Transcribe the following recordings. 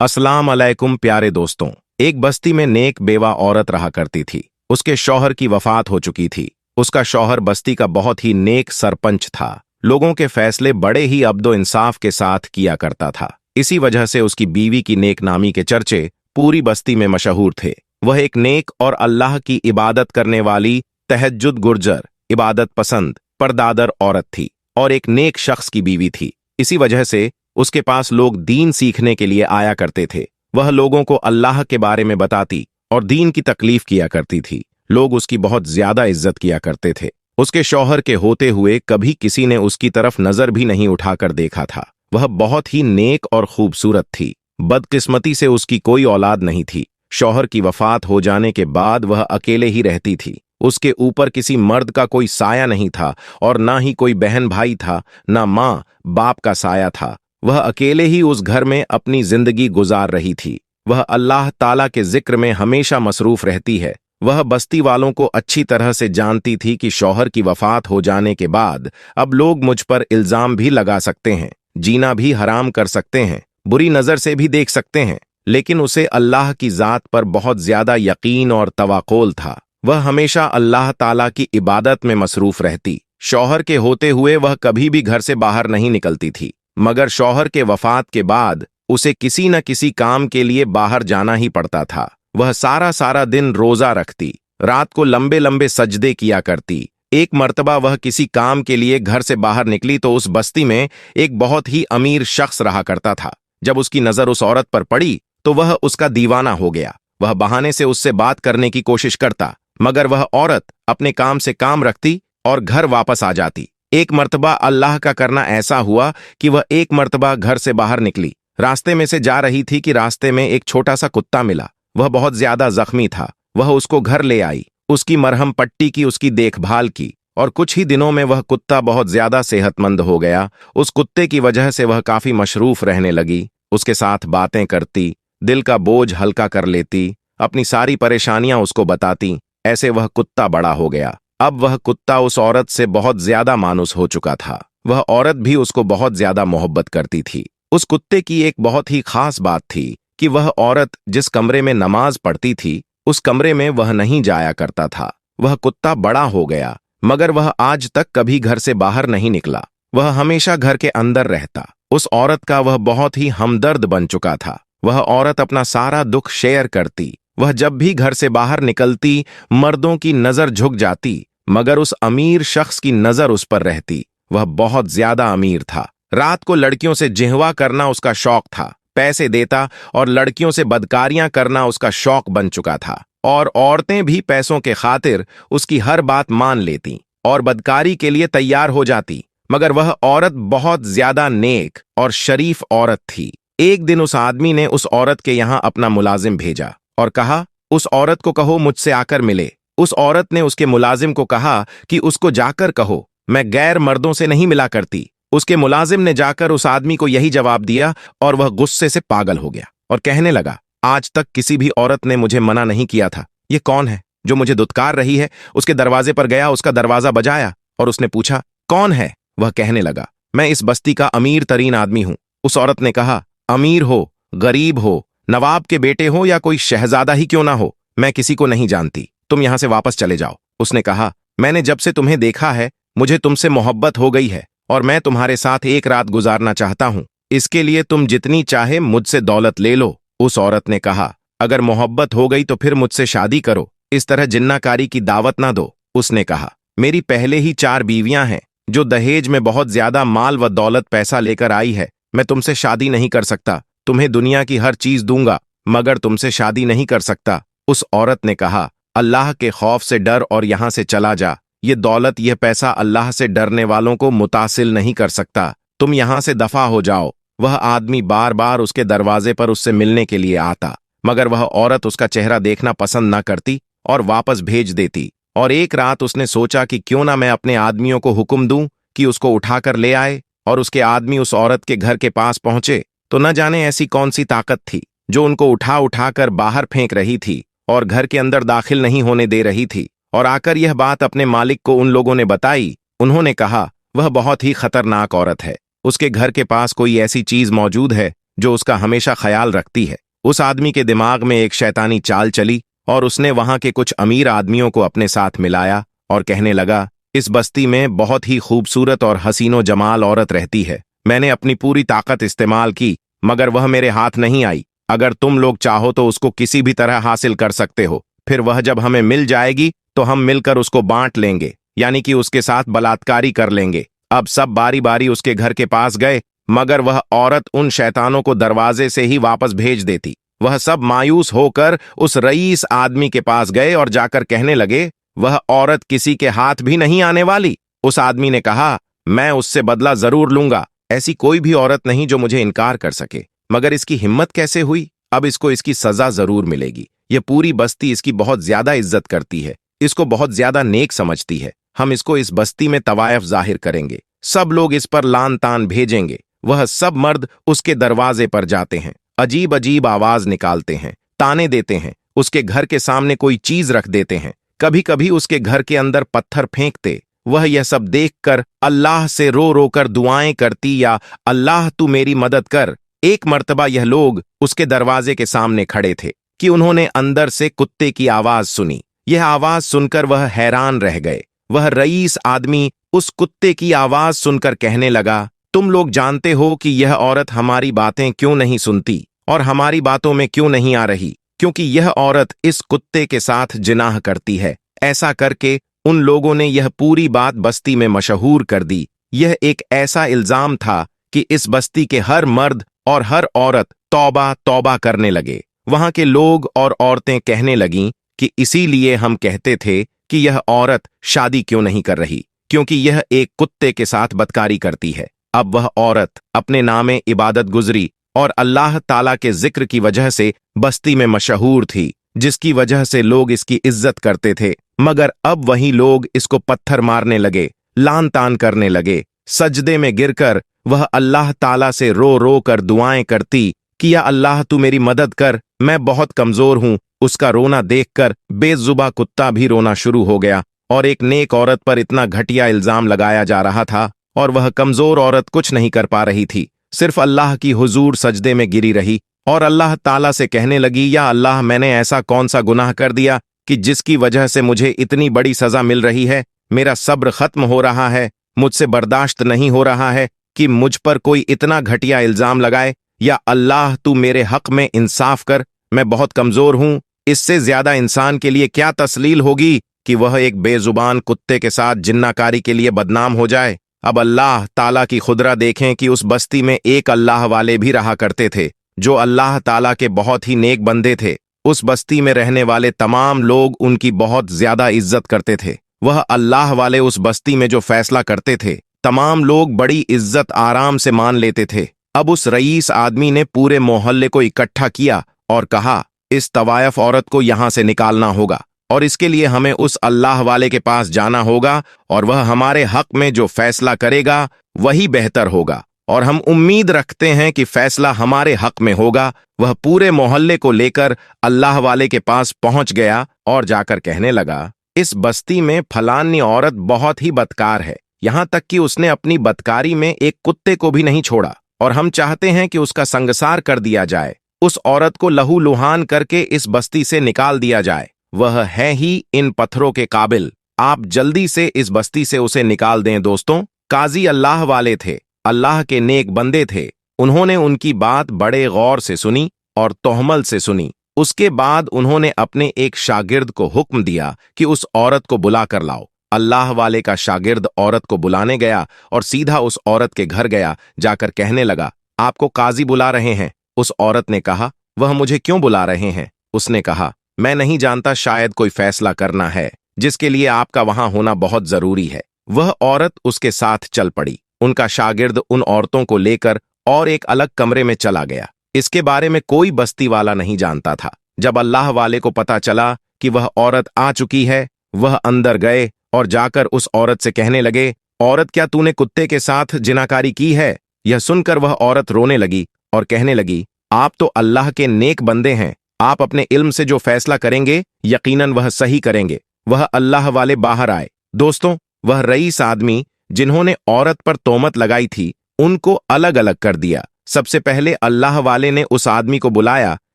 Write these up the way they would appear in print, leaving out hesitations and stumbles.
अस्सलाम अलैकुम प्यारे दोस्तों। एक बस्ती में नेक बेवा औरत रहा करती थी। उसके शौहर की वफात हो चुकी थी। उसका शौहर बस्ती का बहुत ही नेक सरपंच था। लोगों के फैसले बड़े ही अब्दो इंसाफ के साथ किया करता था। इसी वजह से उसकी बीवी की नेक नामी के चर्चे पूरी बस्ती में मशहूर थे। वह एक नेक और अल्लाह की इबादत करने वाली तहज्जुद गुर्जर, इबादत पसंद, परदादर औरत थी और एक नेक शख्स की बीवी थी। इसी वजह से उसके पास लोग दीन सीखने के लिए आया करते थे। वह लोगों को अल्लाह के बारे में बताती और दीन की तकलीफ किया करती थी। लोग उसकी बहुत ज्यादा इज्जत किया करते थे। उसके शौहर के होते हुए कभी किसी ने उसकी तरफ नजर भी नहीं उठाकर देखा था। वह बहुत ही नेक और खूबसूरत थी। बदकिस्मती से उसकी कोई औलाद नहीं थी। शौहर की वफात हो जाने के बाद वह अकेले ही रहती थी। उसके ऊपर किसी मर्द का कोई साया नहीं था और ना ही कोई बहन भाई था, ना माँ बाप का साया था। वह अकेले ही उस घर में अपनी जिंदगी गुजार रही थी। वह अल्लाह ताला के जिक्र में हमेशा मसरूफ रहती है। वह बस्ती वालों को अच्छी तरह से जानती थी कि शौहर की वफात हो जाने के बाद अब लोग मुझ पर इल्जाम भी लगा सकते हैं, जीना भी हराम कर सकते हैं, बुरी नजर से भी देख सकते हैं। लेकिन उसे अल्लाह की जात पर बहुत ज्यादा यकीन और तवाक्कुल था। वह हमेशा अल्लाह ताला की इबादत में मसरूफ रहती। शौहर के होते हुए वह कभी भी घर से बाहर नहीं निकलती थी, मगर शौहर के वफात के बाद उसे किसी न किसी काम के लिए बाहर जाना ही पड़ता था। वह सारा सारा दिन रोजा रखती, रात को लंबे लंबे सजदे किया करती। एक मर्तबा वह किसी काम के लिए घर से बाहर निकली तो उस बस्ती में एक बहुत ही अमीर शख्स रहा करता था। जब उसकी नजर उस औरत पर पड़ी तो वह उसका दीवाना हो गया। वह बहाने से उससे बात करने की कोशिश करता, मगर वह औरत अपने काम से काम रखती और घर वापस आ जाती। एक मर्तबा अल्लाह का करना ऐसा हुआ कि वह एक मर्तबा घर से बाहर निकली। रास्ते में से जा रही थी कि रास्ते में एक छोटा सा कुत्ता मिला। वह बहुत ज्यादा जख्मी था। वह उसको घर ले आई, उसकी मरहम पट्टी की, उसकी देखभाल की और कुछ ही दिनों में वह कुत्ता बहुत ज्यादा सेहतमंद हो गया। उस कुत्ते की वजह से वह काफी मशरूफ रहने लगी। उसके साथ बातें करती, दिल का बोझ हल्का कर लेती, अपनी सारी परेशानियां उसको बताती। ऐसे वह कुत्ता बड़ा हो गया। अब वह कुत्ता उस औरत से बहुत ज्यादा मानुस हो चुका था। वह औरत भी उसको बहुत ज्यादा मोहब्बत करती थी। उस कुत्ते की एक बहुत ही खास बात थी कि वह औरत जिस कमरे में नमाज पढ़ती थी उस कमरे में वह नहीं जाया करता था। वह कुत्ता बड़ा हो गया, मगर वह आज तक कभी घर से बाहर नहीं निकला। वह हमेशा घर के अंदर रहता। उस औरत का वह बहुत ही हमदर्द बन चुका था। वह औरत अपना सारा दुख शेयर करती। वह जब भी घर से बाहर निकलती मर्दों की नजर झुक जाती, मगर उस अमीर शख्स की नजर उस पर रहती। वह बहुत ज्यादा अमीर था। रात को लड़कियों से जिहवा करना उसका शौक था। पैसे देता और लड़कियों से बदकारियां करना उसका शौक बन चुका था। और औरतें भी पैसों के खातिर उसकी हर बात मान लेती और बदकारी के लिए तैयार हो जाती। मगर वह औरत बहुत ज्यादा नेक और शरीफ औरत थी। एक दिन उस आदमी ने उस औरत के यहां अपना मुलाजिम भेजा और कहा, उस औरत को कहो मुझसे आकर मिले। उस औरत ने उसके मुलाजिम को कहा कि उसको जाकर कहो मैं गैर मर्दों से नहीं मिला करती। उसके मुलाजिम ने जाकर उस आदमी को यही जवाब दिया और वह गुस्से से पागल हो गया और कहने लगा, आज तक किसी भी औरत ने मुझे मना नहीं किया था। ये कौन है जो मुझे दुत्कार रही है? उसके दरवाजे पर गया, उसका दरवाजा बजाया और उसने पूछा, कौन है? वह कहने लगा, मैं इस बस्ती का अमीर तरीन आदमी हूं। उस औरत ने कहा, अमीर हो, गरीब हो, नवाब के बेटे हो या कोई शहजादा ही क्यों ना हो, मैं किसी को नहीं जानती। तुम यहां से वापस चले जाओ। उसने कहा, मैंने जब से तुम्हें देखा है मुझे तुमसे मोहब्बत हो गई है और मैं तुम्हारे साथ एक रात गुजारना चाहता हूं। इसके लिए तुम जितनी चाहे मुझसे दौलत ले लो। उस औरत ने कहा, अगर मोहब्बत हो गई तो फिर मुझसे शादी करो, इस तरह जिन्नाकारी की दावत ना दो। उसने कहा, मेरी पहले ही 4 बीवियां हैं जो दहेज में बहुत ज्यादा माल व दौलत पैसा लेकर आई है। मैं तुमसे शादी नहीं कर सकता। तुम्हें दुनिया की हर चीज दूंगा मगर तुमसे शादी नहीं कर सकता। उस औरत ने कहा, अल्लाह के खौफ से डर और यहां से चला जा। ये दौलत, यह पैसा अल्लाह से डरने वालों को मुतासिल नहीं कर सकता। तुम यहां से दफा हो जाओ। वह आदमी बार बार उसके दरवाजे पर उससे मिलने के लिए आता, मगर वह औरत उसका चेहरा देखना पसंद न करती और वापस भेज देती। और एक रात उसने सोचा कि क्यों ना मैं अपने आदमियों को हुक्म दूं कि उसको उठाकर ले आए। और उसके आदमी उस औरत के घर के पास पहुंचे तो न जाने ऐसी कौन सी ताकत थी जो उनको उठा उठाकर बाहर फेंक रही थी और घर के अंदर दाखिल नहीं होने दे रही थी। और आकर यह बात अपने मालिक को उन लोगों ने बताई। उन्होंने कहा, वह बहुत ही खतरनाक औरत है। उसके घर के पास कोई ऐसी चीज मौजूद है जो उसका हमेशा ख्याल रखती है। उस आदमी के दिमाग में एक शैतानी चाल चली और उसने वहां के कुछ अमीर आदमियों को अपने साथ मिलाया और कहने लगा, इस बस्ती में बहुत ही खूबसूरत और हसीनो जमाल औरत रहती है। मैंने अपनी पूरी ताकत इस्तेमाल की, मगर वह मेरे हाथ नहीं आई। अगर तुम लोग चाहो तो उसको किसी भी तरह हासिल कर सकते हो। फिर वह जब हमें मिल जाएगी तो हम मिलकर उसको बांट लेंगे, यानी कि उसके साथ बलात्कारी कर लेंगे। अब सब बारी बारी उसके घर के पास गए, मगर वह औरत उन शैतानों को दरवाजे से ही वापस भेज देती। वह सब मायूस होकर उस रईस आदमी के पास गए और जाकर कहने लगे, वह औरत किसी के हाथ भी नहीं आने वाली। उस आदमी ने कहा, मैं उससे बदला जरूर लूंगा। ऐसी कोई भी औरत नहीं जो मुझे इनकार कर सके। मगर इसकी हिम्मत कैसे हुई? अब इसको इसकी सजा जरूर मिलेगी। यह पूरी बस्ती इसकी बहुत ज्यादा इज्जत करती है, इसको बहुत ज्यादा नेक समझती है। हम इसको इस बस्ती में तवायफ जाहिर करेंगे, सब लोग इस पर लान तान भेजेंगे। वह सब मर्द उसके दरवाजे पर जाते हैं, अजीब अजीब आवाज निकालते हैं, ताने देते हैं, उसके घर के सामने कोई चीज रख देते हैं, कभी कभी उसके घर के अंदर पत्थर फेंकते। वह यह सब देखकर अल्लाह से रो रो कर दुआएं करती, या अल्लाह तू मेरी मदद कर। एक मर्तबा यह लोग उसके दरवाजे के सामने खड़े थे कि उन्होंने अंदर से कुत्ते की आवाज सुनी। यह आवाज सुनकर वह हैरान रह गए। वह रईस आदमी उस कुत्ते की आवाज सुनकर कहने लगा, तुम लोग जानते हो कि यह औरत हमारी बातें क्यों नहीं सुनती और हमारी बातों में क्यों नहीं आ रही? क्योंकि यह औरत इस कुत्ते के साथ जिनाह करती है। ऐसा करके उन लोगों ने यह पूरी बात बस्ती में मशहूर कर दी। यह एक ऐसा इल्जाम था कि इस बस्ती के हर मर्द और हर औरत तौबा तौबा करने लगे। वहां के लोग और औरतें कहने लगीं कि इसीलिए हम कहते थे कि यह औरत शादी क्यों नहीं कर रही, क्योंकि यह एक कुत्ते के साथ बदकारी करती है। अब वह औरत अपने नामे इबादत गुजरी और अल्लाह ताला के जिक्र की वजह से बस्ती में मशहूर थी, जिसकी वजह से लोग इसकी इज्जत करते थे। मगर अब वही लोग इसको पत्थर मारने लगे, लान तान करने लगे। सजदे में गिरकर वह अल्लाह ताला से रो रो कर दुआएं करती कि या अल्लाह तू मेरी मदद कर, मैं बहुत कमजोर हूं। उसका रोना देखकर बेजुबा कुत्ता भी रोना शुरू हो गया और एक नेक औरत पर इतना घटिया इल्जाम लगाया जा रहा था और वह कमजोर औरत कुछ नहीं कर पा रही थी, सिर्फ अल्लाह की हुजूर सजदे में गिरी रही और अल्लाह ताला से कहने लगी, या अल्लाह मैंने ऐसा कौन सा गुनाह कर दिया कि जिसकी वजह से मुझे इतनी बड़ी सजा मिल रही है? मेरा सब्र खत्म हो रहा है, मुझसे बर्दाश्त नहीं हो रहा है कि मुझ पर कोई इतना घटिया इल्जाम लगाए। या अल्लाह तू मेरे हक में इंसाफ कर, मैं बहुत कमजोर हूं। इससे ज्यादा इंसान के लिए क्या तस्लील होगी कि वह एक बेजुबान कुत्ते के साथ जिन्नाकारी के लिए बदनाम हो जाए। अब अल्लाह ताला की खुदरा देखें कि उस बस्ती में एक अल्लाह वाले भी रहा करते थे, जो अल्लाह ताला के बहुत ही नेक बंदे थे। उस बस्ती में रहने वाले तमाम लोग उनकी बहुत ज्यादा इज्जत करते थे। वह अल्लाह वाले उस बस्ती में जो फैसला करते थे, तमाम लोग बड़ी इज्जत आराम से मान लेते थे। अब उस रईस आदमी ने पूरे मोहल्ले को इकट्ठा किया और कहा, इस तवायफ औरत को यहां से निकालना होगा और इसके लिए हमें उस अल्लाह वाले के पास जाना होगा और वह हमारे हक में जो फैसला करेगा वही बेहतर होगा और हम उम्मीद रखते हैं कि फैसला हमारे हक में होगा। वह पूरे मोहल्ले को लेकर अल्लाह वाले के पास पहुंच गया और जाकर कहने लगा, इस बस्ती में फलानी औरत बहुत ही बदकार है, यहां तक कि उसने अपनी बदकारी में एक कुत्ते को भी नहीं छोड़ा और हम चाहते हैं कि उसका संगसार कर दिया जाए। उस औरत को लहू लुहान करके इस बस्ती से निकाल दिया जाए। वह है ही इन पत्थरों के काबिल। आप जल्दी से इस बस्ती से उसे निकाल दें। दोस्तों, काजी अल्लाह वाले थे, अल्लाह के नेक बंदे थे। उन्होंने उनकी बात बड़े गौर से सुनी और तोहमल से सुनी। उसके बाद उन्होंने अपने एक शागिर्द को हुक्म दिया कि उस औरत को बुला कर लाओ। अल्लाह वाले का शागिर्द औरत को बुलाने गया और सीधा उस औरत के घर गया। जाकर कहने लगा, आपको काजी बुला रहे हैं। उस औरत ने कहा, वह मुझे क्यों बुला रहे हैं? उसने कहा, मैं नहीं जानता, शायद कोई फैसला करना है जिसके लिए आपका वहां होना बहुत जरूरी है। वह औरत उसके साथ चल पड़ी। उनका शागिर्द उन औरतों को लेकर और एक अलग कमरे में चला गया। इसके बारे में कोई बस्ती वाला नहीं जानता था। जब अल्लाह वाले को पता चला कि वह औरत आ चुकी है, वह अंदर गए और जाकर उस औरत से कहने लगे, औरत, क्या तूने कुत्ते के साथ जिनाकारी की है? यह सुनकर वह औरत रोने लगी और कहने लगी, आप तो अल्लाह के नेक बंदे हैं, आप अपने इल्म से जो फैसला करेंगे यकीनन वह सही करेंगे। वह अल्लाह वाले बाहर आए। दोस्तों, वह रईस आदमी जिन्होंने औरत पर तोहमत लगाई थी, उनको अलग अलग कर दिया। सबसे पहले अल्लाह वाले ने उस आदमी को बुलाया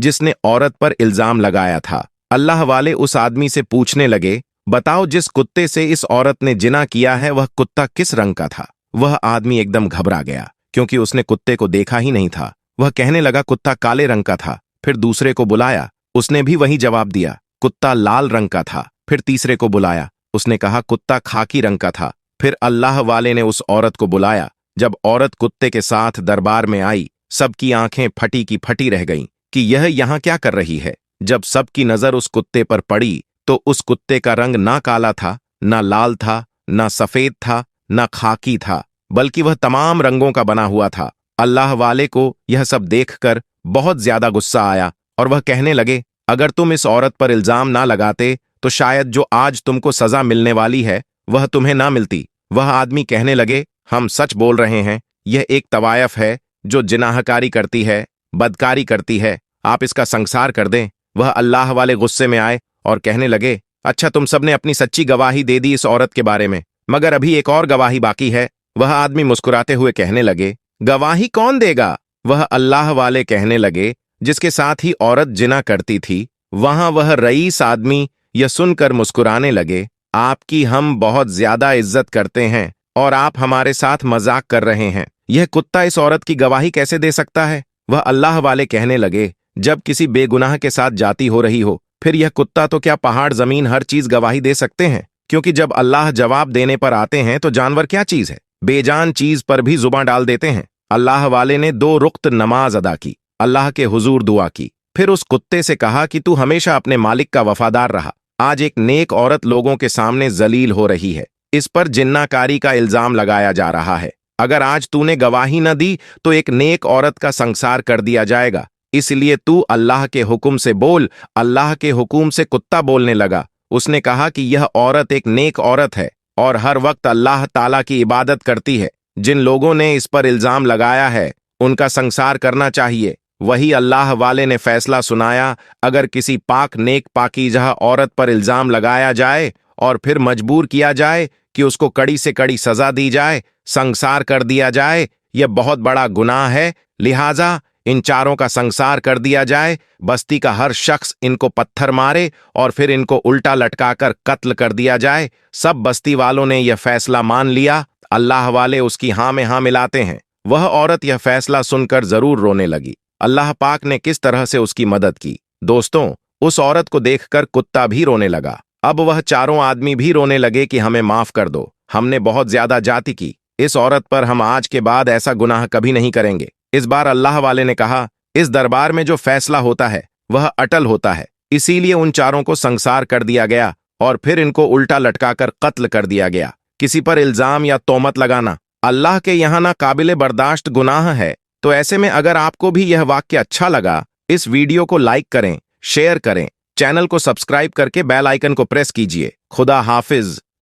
जिसने औरत पर इल्जाम लगाया था। अल्लाह वाले उस आदमी से पूछने लगे, बताओ जिस कुत्ते से इस औरत ने जिना किया है वह कुत्ता किस रंग का था? वह आदमी एकदम घबरा गया क्योंकि उसने कुत्ते को देखा ही नहीं था। वह कहने लगा कुत्ता काले रंग का था। फिर दूसरे को बुलाया, उसने भी वही जवाब दिया, कुत्ता लाल रंग का था। फिर तीसरे को बुलाया, उसने कहा कुत्ता खाकी रंग का था। फिर अल्लाह वाले ने उस औरत को बुलाया। जब औरत कुत्ते के साथ दरबार में आई, सबकी आंखें फटी की फटी रह गईं कि यह यहाँ क्या कर रही है। जब सबकी नजर उस कुत्ते पर पड़ी तो उस कुत्ते का रंग ना काला था, ना लाल था, ना सफेद था, ना खाकी था, बल्कि वह तमाम रंगों का बना हुआ था। अल्लाह वाले को यह सब देखकर बहुत ज्यादा गुस्सा आया और वह कहने लगे, अगर तुम इस औरत पर इल्जाम ना लगाते तो शायद जो आज तुमको सजा मिलने वाली है वह तुम्हें ना मिलती। वह आदमी कहने लगे, हम सच बोल रहे हैं, यह एक तवायफ है जो जिनाहकारी करती है, बदकारी करती है, आप इसका संसार कर दें। वह अल्लाह वाले गुस्से में आए और कहने लगे, अच्छा तुम सबने अपनी सच्ची गवाही दे दी इस औरत के बारे में, मगर अभी एक और गवाही बाकी है। वह आदमी मुस्कुराते हुए कहने लगे, गवाही कौन देगा? वह अल्लाह वाले कहने लगे, जिसके साथ ही औरत जिना करती थी। वहां वह रईस आदमी यह सुनकर मुस्कुराने लगे, आपकी हम बहुत ज्यादा इज्जत करते हैं और आप हमारे साथ मजाक कर रहे हैं। यह कुत्ता इस औरत की गवाही कैसे दे सकता है? वह अल्लाह वाले कहने लगे, जब किसी बेगुनाह के साथ जाती हो रही हो, फिर यह कुत्ता तो क्या पहाड़ जमीन हर चीज गवाही दे सकते हैं? क्योंकि जब अल्लाह जवाब देने पर आते हैं तो जानवर क्या चीज है, बेजान चीज पर भी जुबान डाल देते हैं। अल्लाह वाले ने 2 रुख्त नमाज अदा की, अल्लाह के हुजूर दुआ की, फिर उस कुत्ते से कहा कि तू हमेशा अपने मालिक का वफादार रहा। आज एक नेक औरत लोगों के सामने जलील हो रही है, इस पर जिन्नाकारी का इल्जाम लगाया जा रहा है। अगर आज तूने गवाही न दी तो एक नेक औरत का संसार कर दिया जाएगा, इसलिए तू अल्लाह के हुक्म से बोल। अल्लाह के हुक्म से कुत्ता बोलने लगा। उसने कहा कि यह औरत एक नेक औरत है और हर वक्त अल्लाह ताला की इबादत करती है। जिन लोगों ने इस पर इल्जाम लगाया है उनका संसार करना चाहिए। वही अल्लाह वाले ने फैसला सुनाया, अगर किसी पाक नेक पाकीज़ा औरत पर इल्जाम लगाया जाए और फिर मजबूर किया जाए कि उसको कड़ी से कड़ी सजा दी जाए, संसार कर दिया जाए, यह बहुत बड़ा गुनाह है। लिहाजा इन चारों का संसार कर दिया जाए। बस्ती का हर शख्स इनको पत्थर मारे और फिर इनको उल्टा लटकाकर कत्ल कर दिया जाए। सब बस्ती वालों ने यह फैसला मान लिया। अल्लाह वाले उसकी हाँ में हाँ मिलाते हैं। वह औरत यह फैसला सुनकर जरूर रोने लगी। अल्लाह पाक ने किस तरह से उसकी मदद की। दोस्तों, उस औरत को देखकर कुत्ता भी रोने लगा। अब वह चारों आदमी भी रोने लगे कि हमें माफ कर दो, हमने बहुत ज्यादा जाति की। इस औरत पर हम आज के बाद ऐसा गुनाह कभी नहीं करेंगे। इस बार अल्लाह वाले ने कहा, इस दरबार में जो फैसला होता है वह अटल होता है, इसीलिए उन चारों को संसार कर दिया गया और फिर इनको उल्टा लटकाकर कत्ल कर दिया गया। किसी पर इल्जाम या तोमत लगाना अल्लाह के यहाँ ना काबिले बर्दाश्त गुनाह है। तो ऐसे में अगर आपको भी यह वाक्य अच्छा लगा, इस वीडियो को लाइक करें, शेयर करें, चैनल को सब्सक्राइब करके बेल आइकन को प्रेस कीजिए। खुदा हाफिज।